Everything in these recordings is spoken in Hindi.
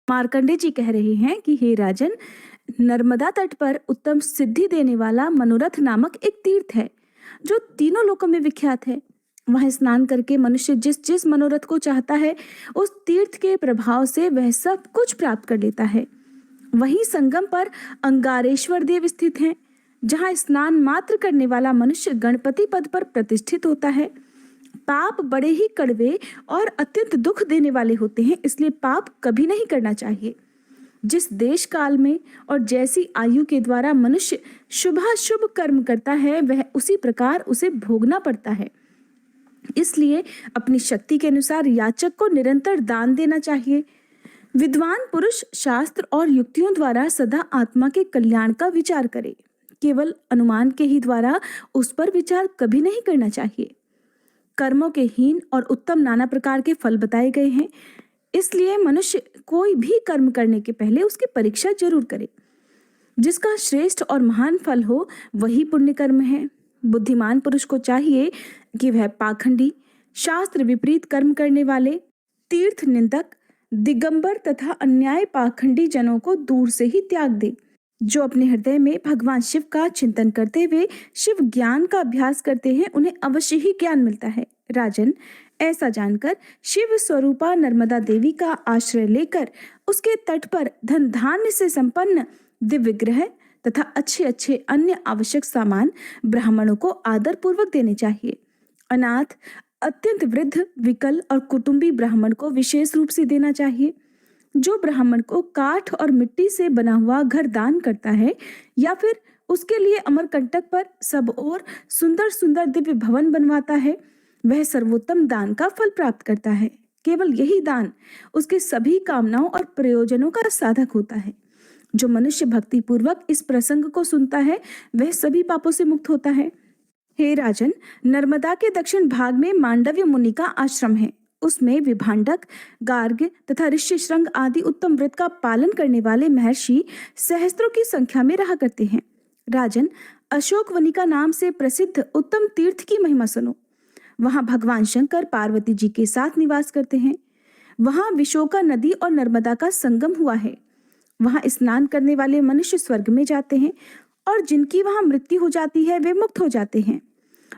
मार्कंडे जी कह रहे हैं कि हे राजन, नर्मदा तट पर उत्तम सिद्धि देने वाला मनोरथ नामक एक तीर्थ है जो तीनों लोकों में विख्यात है। वहां स्नान करके मनुष्य जिस जिस मनोरथ को चाहता है उस तीर्थ के प्रभाव से वह सब कुछ प्राप्त कर लेता है। वहीं संगम पर अंगारेश्वर देव स्थित हैं, जहां स्नान मात्र करने वाला मनुष्य गणपति पद पर प्रतिष्ठित होता है। पाप बड़े ही कड़वे और अत्यंत दुख देने वाले होते हैं, इसलिए पाप कभी नहीं करना चाहिए। जिस देश काल में और जैसी आयु के द्वारा मनुष्य शुभाशुभ कर्म करता है वह उसी प्रकार उसे भोगना पड़ता है। इसलिए अपनी शक्ति के अनुसार याचक को निरंतर दान देना चाहिए। विद्वान पुरुष शास्त्र और युक्तियों द्वारा सदा आत्मा के कल्याण का विचार करे, केवल अनुमान के ही द्वारा उस पर विचार कभी नहीं करना चाहिए। कर्मों के हीन और उत्तम नाना प्रकार के फल बताए गए हैं, इसलिए मनुष्य कोई भी कर्म करने के पहले उसकी परीक्षा जरूर करे। जिसका श्रेष्ठ और महान फल हो वही पुण्य कर्म है। बुद्धिमान पुरुष को चाहिए कि वह पाखंडी, शास्त्र विपरीत कर्म करने वाले, तीर्थ निंदक, दिगंबर तथा अन्याय पाखंडी जनों को दूर से ही त्याग दे। जो अपने हृदय में भगवान शिव का चिंतन करते हुए शिव ज्ञान का अभ्यास करते हैं उन्हें अवश्य ही ज्ञान मिलता है। राजन, ऐसा जानकर शिव स्वरूपा नर्मदा देवी का आश्रय लेकर उसके तट पर धन धान्य से संपन्न दिव्य ग्रह तथा अच्छे अच्छे अन्य आवश्यक सामान ब्राह्मणों को आदर पूर्वक देने चाहिए। अनाथ, अत्यंत वृद्ध, विकल और कुटुंबी ब्राह्मण को विशेष रूप से देना चाहिए। जो ब्राह्मण को काठ और मिट्टी से बना हुआ घर दान करता है या फिर उसके लिए अमरकंटक पर सब और सुंदर सुंदर दिव्य भवन बनवाता है, वह सर्वोत्तम दान का फल प्राप्त करता है। केवल यही दान उसके सभी कामनाओं और प्रयोजनों का साधक होता है। जो मनुष्य भक्ति पूर्वक इस प्रसंग को सुनता है वह सभी पापों से मुक्त होता है। हे राजन, नर्मदा के दक्षिण भाग में मांडव्य मुनि का आश्रम है। उसमें विभांडक, गार्ग तथा ऋष्यशृंग आदि उत्तम व्रत का पालन करने वाले महर्षि सहस्त्रों की संख्या में रहा करते हैं। राजन, अशोकवनिका नाम से प्रसिद्ध उत्तम तीर्थ की महिमा सुनो। वहां भगवान शंकर पार्वती जी के साथ निवास करते हैं। वहां विशोका नदी और नर्मदा का संगम हुआ है। वहां स्नान करने वाले मनुष्य स्वर्ग में जाते हैं और जिनकी वहां मृत्यु हो जाती है वे मुक्त हो जाते हैं।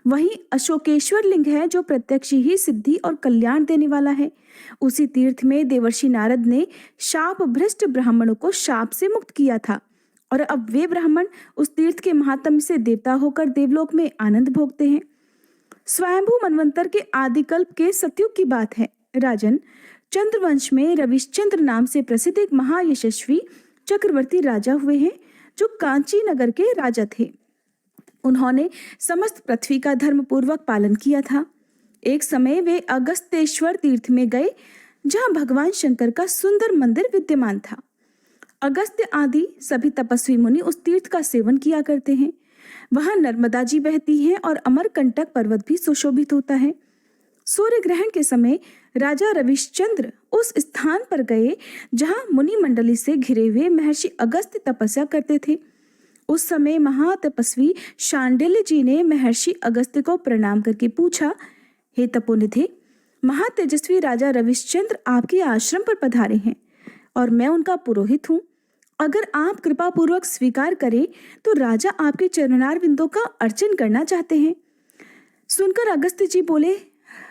वहीं अशोकेश्वर लिंग है जो प्रत्यक्ष ही सिद्धि और कल्याण देने वाला है। उसी तीर्थ में देवर्षि नारद ने शाप भ्रष्ट ब्राह्मणों को शाप से मुक्त किया था और अब वे ब्राह्मण उस तीर्थ के महात्म्य से देवता होकर देवलोक में आनंद भोगते हैं। स्वयंभू मनवंतर के आदिकल्प के सतयुग की बात है। राजन, चंद्रवंश में रविश्चंद्र नाम से प्रसिद्ध एक महायशस्वी चक्रवर्ती राजा हुए हैं जो कांची नगर के राजा थे। उन्होंने समस्त पृथ्वी का धर्म पूर्वक पालन किया था। एक समय वे अगस्तेश्वर तीर्थ में गए जहां भगवान शंकर का सुंदर मंदिर विद्यमान था। अगस्त्य आदि सभी तपस्वी मुनि उस तीर्थ का सेवन किया करते हैं। वहां नर्मदा जी बहती हैं और अमरकंटक पर्वत भी सुशोभित होता है। सूर्य ग्रहण के समय राजा रविश्चंद्र उस स्थान पर गए जहां मुनि मंडली से घिरे हुए महर्षि अगस्त्य तपस्या करते थे। उस समय महातपस्वी शांडिल्य जी ने महर्षि अगस्त्य को प्रणाम करके पूछा, हे तपोनिधि, महातेजस्वी राजा रविश्चंद्र आपके आश्रम पर पधारे हैं और मैं उनका पुरोहित हूँ। अगर आप कृपा पूर्वक स्वीकार करें तो राजा आपके चरणार बिंदों का अर्चन करना चाहते हैं। सुनकर अगस्त्य जी बोले,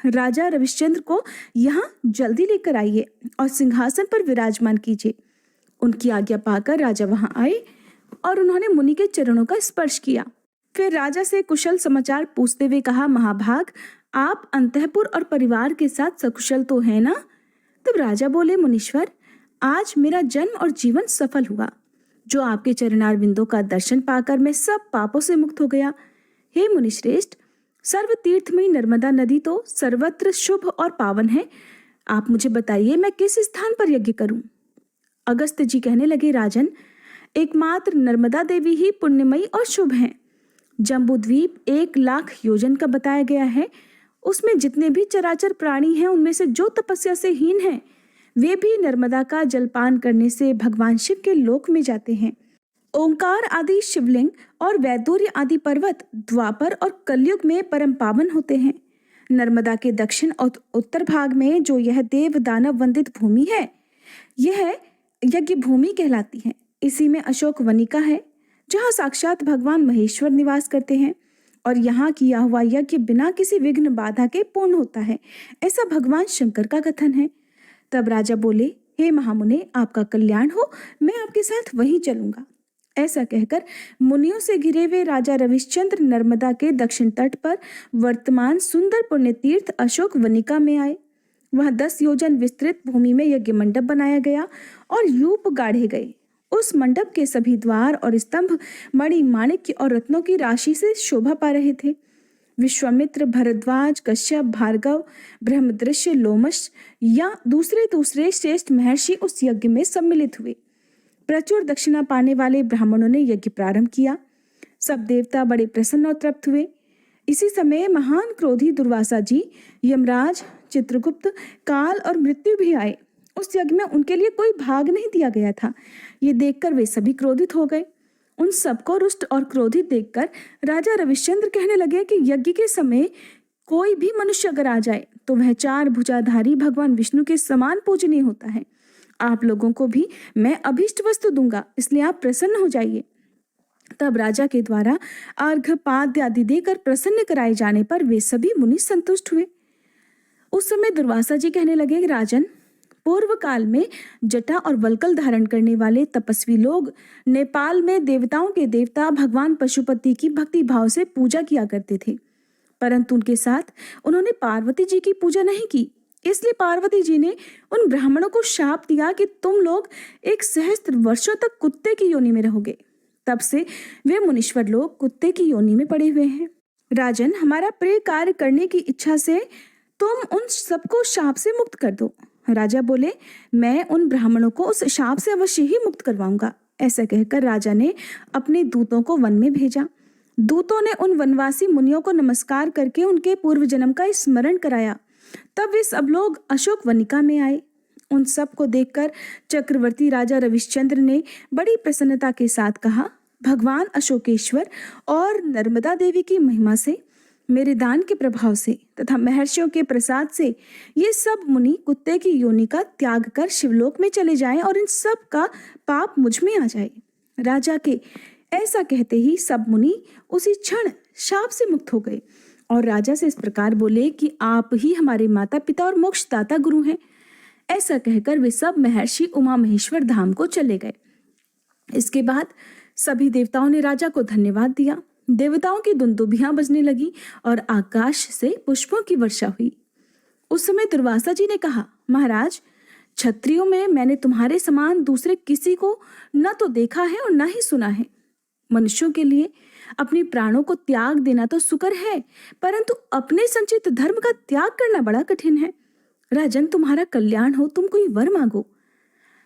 राजा रविश्चंद्र को यहाँ जल्दी लेकर आइए और सिंहासन पर विराजमान कीजिए। उनकी आज्ञा पाकर राजा वहां आए और उन्होंने मुनि के चरणों का स्पर्श किया। फिर राजा से कुशल समाचार पूछते हुए कहा, महाभाग, आप अंतःपुर और परिवार के साथ सकुशल तो है ना? तब राजा बोले, मुनीश्वर, आज मेरा जन्म और जीवन सफल हुआ। जो आपके चरणार बिंदों का दर्शन पाकर मैं सब पापों से मुक्त हो गया। हे मुनिश्रेष्ठ, सर्व तीर्थमयी नर्मदा नदी तो सर्वत्र शुभ और पावन है। आप मुझे बताइए मैं किस स्थान पर यज्ञ करूं? अगस्त्य जी कहने लगे, राजन, एकमात्र नर्मदा देवी ही पुण्यमयी और शुभ हैं। जम्बूद्वीप 1,00,000 योजन का बताया गया है। उसमें जितने भी चराचर प्राणी हैं उनमें से जो तपस्या से हीन हैं वे भी नर्मदा का जलपान करने से भगवान शिव के लोक में जाते हैं। ओंकार आदि शिवलिंग और वैदूर्य आदि पर्वत द्वापर और कलयुग में परम पावन होते हैं। नर्मदा के दक्षिण और उत्तर भाग में जो यह देव दानव वंदित भूमि है, यह यज्ञ भूमि कहलाती है। इसी में अशोक वनिका है, जहाँ साक्षात भगवान महेश्वर निवास करते हैं, और यहाँ किया हुआ यज्ञ बिना किसी विघ्न बाधा के पूर्ण होता है, ऐसा भगवान शंकर का कथन है। तब राजा बोले, हे महामुने, आपका कल्याण हो, मैं आपके साथ वहीं चलूंगा। ऐसा कहकर मुनियों से घिरे हुए राजा रविश्चंद्र नर्मदा के दक्षिण तट पर वर्तमान सुंदर पुण्य तीर्थ अशोक वनिका में आए। वह 10 योजन विस्तृत भूमि में यज्ञ मंडप बनाया गया और यूप गाढ़े गए। उस मंडप के सभी द्वार और स्तंभ मणि माणिक्य और रत्नों की राशि से शोभा पा रहे थे। विश्वामित्र, भरद्वाज, कश्यप, भार्गव, ब्रह्मदृश्य, लोमश या दूसरे श्रेष्ठ महर्षि उस यज्ञ में सम्मिलित हुए। प्रचुर दक्षिणा पाने वाले ब्राह्मणों ने यज्ञ प्रारंभ किया। सब देवता बड़े प्रसन्न और तृप्त हुए। इसी समय महान क्रोधी दुर्वासा जी, यमराज, चित्रगुप्त, काल और मृत्यु भी आए। उस यज्ञ में उनके लिए कोई भाग नहीं दिया गया था। ये देखकर वे सभी क्रोधित हो गए। उन सबको रुष्ट और क्रोधित देखकर राजा रविश्चंद्र कहने लगे कि यज्ञ के समय कोई भी मनुष्य अगर आ जाए तो वह 4 भुजाधारी भगवान विष्णु के समान पूजनीय होता है। आप लोगों को भी मैं अभीष्ट वस्तु दूंगा, इसलिए आप प्रसन्न हो जाइए। तब राजा के द्वारा अर्घ्य पाद्य आदि देकर प्रसन्न कराए जाने पर वे सभी मुनि संतुष्ट हुए। उस समय दुर्वासा जी कहने लगे, राजन, पूर्व काल में जटा और वल्कल धारण करने वाले तपस्वी लोग नेपाल में देवताओं के देवता भगवान पशुपति की भक्ति भाव से पूजा किया करते थे, परंतु उनके साथ उन्होंने पार्वती जी की पूजा नहीं की। इसलिए पार्वती जी ने उन ब्राह्मणों को शाप दिया कि तुम लोग 1 सहस्त्र वर्षों तक कुत्ते की योनि में रहोगे। तब से वे मुनीश्वर लोग कुत्ते की योनि में पड़े हुए हैं। राजन, हमारा प्रिय कार्य करने की इच्छा से तुम उन सबको शाप से मुक्त कर दो। राजा बोले, मैं उन ब्राह्मणों को उस शाप से अवश्य ही मुक्त करवाऊंगा। ऐसा कहकर राजा ने अपने दूतों को वन में भेजा। दूतों ने उन वनवासी मुनियों को नमस्कार करके उनके पूर्व जन्म का स्मरण कराया। तब वे सब लोग अशोक वनिका में आए। उन सब को देखकर चक्रवर्ती राजा रविश्चंद्र ने बड़ी प्रसन्नता के साथ कहा, भगवान अशोकेश्वर और नर्मदा देवी की महिमा से, मेरे दान के प्रभाव से तथा महर्षियों के प्रसाद से ये सब मुनि कुत्ते की योनि का त्याग कर शिवलोक में चले जाएं और इन सब का पाप मुझ में आ जाए। राजा के ऐसा कहते ही सब मुनि उसी क्षण शाप से मुक्त हो गए और राजा से इस प्रकार बोले कि आप ही हमारे माता पिता और मोक्षदाता गुरु हैं। ऐसा कहकर वे सब महर्षि उमा महेश्वर धाम को चले गए। इसके बाद सभी देवताओं ने राजा को धन्यवाद दिया। देवताओं की दुंदुभियां बजने लगी और आकाश से पुष्पों की वर्षा हुई। उस समय दुर्वासा जी ने कहा, महाराज, क्षत्रियों में मैंने तुम्हारे समान दूसरे किसी को न तो देखा है और न ही सुना है। मनुष्यों के लिए अपने प्राणों को त्याग देना तो सुकर है, परंतु अपने संचित धर्म का त्याग करना बड़ा कठिन है। राजन, तुम्हारा कल्याण हो, तुम कोई वर मांगो।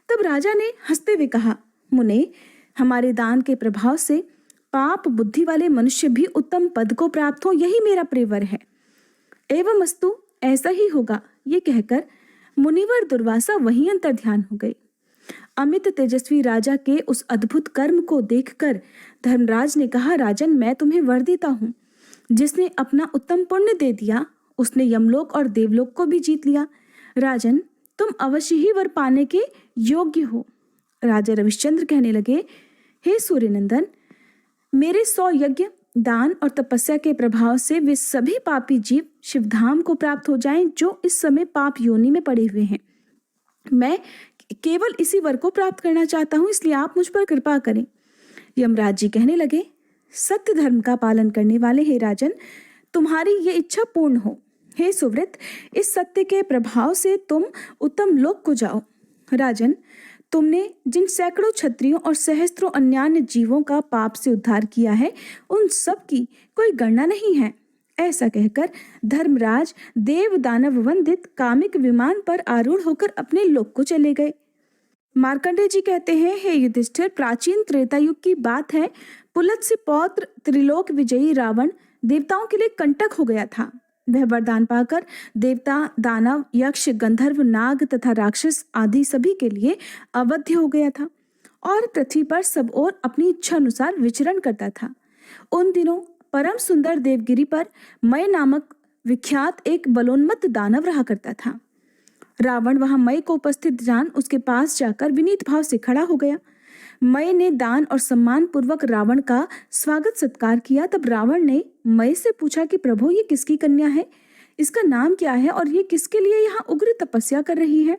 तब राजा ने हंसते हुए कहा, मुने, हमारे दान के प्रभाव से पाप बुद्धि वाले मनुष्य भी उत्तम पद को प्राप्त हो, यही मेरा प्रिय वर है। एवं अस्तु, ऐसा ही होगा। ये कहकर मुनिवर दुर्वासा वहीं अंतर ध्यान हो गए। अमित तेजस्वी राजा के उस अद्भुत कर्म को देखकर धर्मराज ने कहा, राजन, मैं तुम्हें वर देता हूँ। जिसने अपना उत्तम पुण्य दे दिया उसने यमलोक और देवलोक को भी जीत लिया। राजन, तुम अवश्य ही वर पाने के योग्य हो। राजा रविश्चंद्र कहने लगे, हे सूर्यनंदन, मेरे 100 यज्ञ, दान और तपस्या के प्रभाव से वे सभी पापी जीव शिवधाम को प्राप्त हो जाएं जो इस समय पाप योनि में पड़े हुए हैं। मैं केवल इसी वर को प्राप्त करना चाहता हूं, इसलिए आप मुझ पर कृपा करें। यमराज जी कहने लगे, सत्य धर्म का पालन करने वाले हे राजन, तुम्हारी ये इच्छा पूर्ण हो। हे सुव्रत, इस सत्य के प्रभाव से तुम उत्तम लोक को जाओ। राजन, तुमने जिन सैकड़ों क्षत्रियों और सहस्त्रों अन्यान्य जीवों का पाप से उद्धार किया है, उन सब की कोई गणना नहीं है। ऐसा कहकर धर्मराज देव दानव वंदित कामिक विमान पर आरूढ़ होकर अपने लोक को चले गए। मार्कंडेय जी कहते हैं, हे युधिष्ठिर, प्राचीन त्रेता युग की बात है। पुलत्स्य पौत्र त्रिलोक विजयी रावण देवताओं के लिए कंटक हो गया था। वह वरदान पाकर देवता, दानव, यक्ष, गंधर्व, नाग तथा राक्षस आदि सभी के लिए अवध्य हो गया था और पृथ्वी पर सब ओर अपनी इच्छा अनुसार विचरण करता था। उन दिनों परम सुंदर देवगिरी पर मय नामक विख्यात एक बलोन्मत्त दानव रहा करता था। रावण वहां मय को उपस्थित जान उसके पास जाकर विनीत भाव से खड़ा हो गया। मय ने दान और सम्मान पूर्वक रावण का स्वागत सत्कार किया। तब रावण ने मय से पूछा कि प्रभु, ये किसकी कन्या है, इसका नाम क्या है और ये किसके लिए यहाँ उग्र तपस्या कर रही है?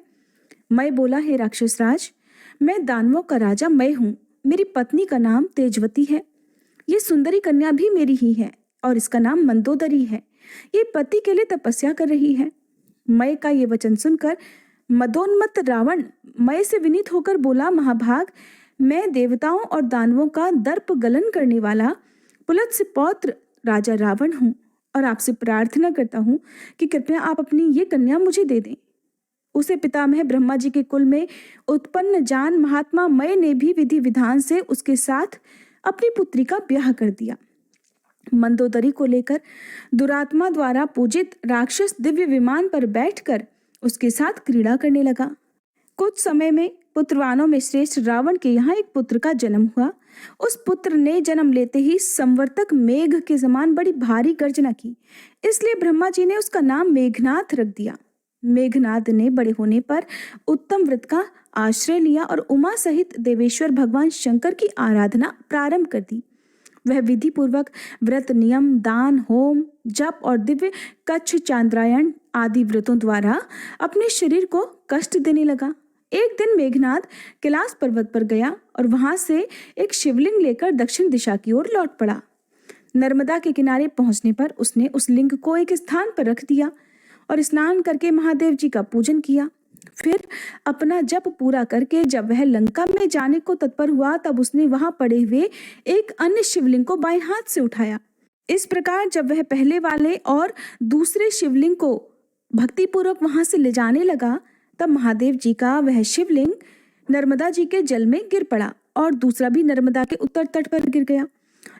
मय बोला, हे राक्षस राज, मैं दानवों का राजा मय हूँ। मेरी पत्नी का नाम तेजवती है। ये सुंदरी कन्या भी मेरी ही है और इसका नाम मंदोदरी है। ये पति के लिए तपस्या कर रही है। मय का ये वचन सुनकर मदोन्मत्त रावण मय से विनीत होकर बोला, महाभाग, मैं देवताओं और दानवों का दर्प गलन करने वाला पुलत्स्य पौत्र राजा रावण हूँ और आपसे प्रार्थना करता हूँ कि कृपया आप अपनी ये कन्या मुझे दे दें। उसे पितामह ब्रह्मा जी के कुल में उत्पन्न जान महात्मा मय ने भी विधि विधान से उसके साथ अपनी पुत्री का ब्याह कर दिया। मंदोदरी को लेकर दुरात्मा द्वारा पूजित राक्षस दिव्य विमान पर बैठकर उसके साथ क्रीड़ा करने लगा। कुछ समय में पुत्रवानों में श्रेष्ठ रावण के यहाँ एक पुत्र का जन्म हुआ। उस पुत्र ने जन्म लेते ही संवर्तक मेघ के समान बड़ी भारी गर्जना की, इसलिए ब्रह्मा जी ने उसका नाम मेघनाथ रख दिया। मेघनाथ ने बड़े होने पर उत्तम व्रत का आश्रय लिया और उमा सहित देवेश्वर भगवान शंकर की आराधना प्रारंभ कर दी। वह विधि पूर्वक व्रत, नियम, दान, होम, जप और दिव्य कच्छ चांद्रायण आदि व्रतों द्वारा अपने शरीर को कष्ट देने लगा। एक दिन मेघनाथ कैलाश पर्वत पर गया और वहां से एक शिवलिंग लेकर दक्षिण दिशा की ओर लौट पड़ा। नर्मदा के किनारे पहुंचने पर उसने उस लिंग को एक स्थान पर रख दिया और स्नान करके महादेव जी का पूजन किया। फिर अपना जप पूरा करके जब वह लंका में जाने को तत्पर हुआ, तब उसने वहां पड़े हुए एक अन्य शिवलिंग को बाएं हाथ से उठाया। इस प्रकार जब वह पहले वाले और दूसरे शिवलिंग को भक्तिपूर्वक वहां से ले जाने लगा, तब महादेव जी का वह शिवलिंग नर्मदा जी के जल में गिर पड़ा और दूसरा भी नर्मदा के उत्तर तट पर गिर गया।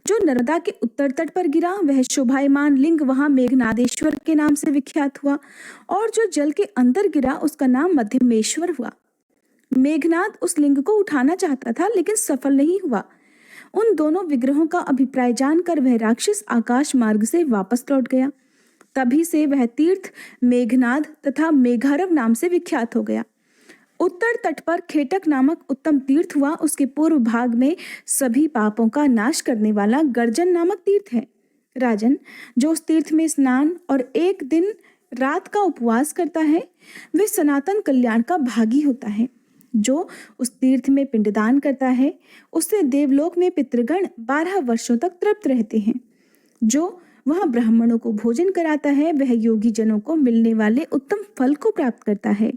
जो नर्मदा के उत्तर तट पर गिरा वह शोभायमान लिंग वहां मेघनादेश्वर के नाम से विख्यात हुआ और जो जल के अंदर गिरा उसका नाम मध्यमेश्वर हुआ। मेघनाद उस लिंग को उठाना चाहता था लेकिन सफल नहीं हुआ। उन दोनों विग्रहों का अभिप्राय जानकर वह राक्षस आकाश मार्ग से वापस लौट गया। तभी से वह तीर्थ मेघनाद तथा मेघारव नाम से विख्यात हो गया। उत्तर तट पर खेटक नामक उत्तम तीर्थ हुआ। उसके पूर्व भाग में सभी पापों का नाश करने वाला गर्जन नामक तीर्थ है। राजन, जो उस तीर्थ में स्नान और एक दिन रात का उपवास करता है वह सनातन कल्याण का भागी होता है। जो उस तीर्थ में पिंडदान करता है उससे देवलोक में पितृगण 12 वर्षों तक तृप्त रहते हैं। जो वहां ब्राह्मणों को भोजन कराता है वह योगी जनों को मिलने वाले उत्तम फल को प्राप्त करता है।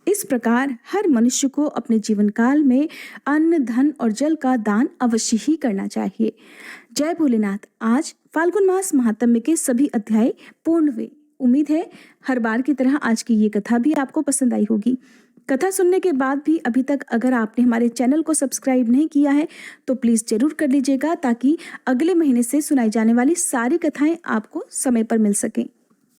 इस प्रकार हर मनुष्य को अपने जीवन काल में अन्न, धन और जल का दान अवश्य ही करना चाहिए। जय भोलेनाथ। आज फाल्गुन मास महात्म्य के सभी अध्याय पूर्ण हुए। उम्मीद है हर बार की तरह आज की ये कथा भी आपको पसंद आई होगी। कथा सुनने के बाद भी अभी तक अगर आपने हमारे चैनल को सब्सक्राइब नहीं किया है तो प्लीज़ जरूर कर लीजिएगा ताकि अगले महीने से सुनाई जाने वाली सारी कथाएं आपको समय पर मिल सकें।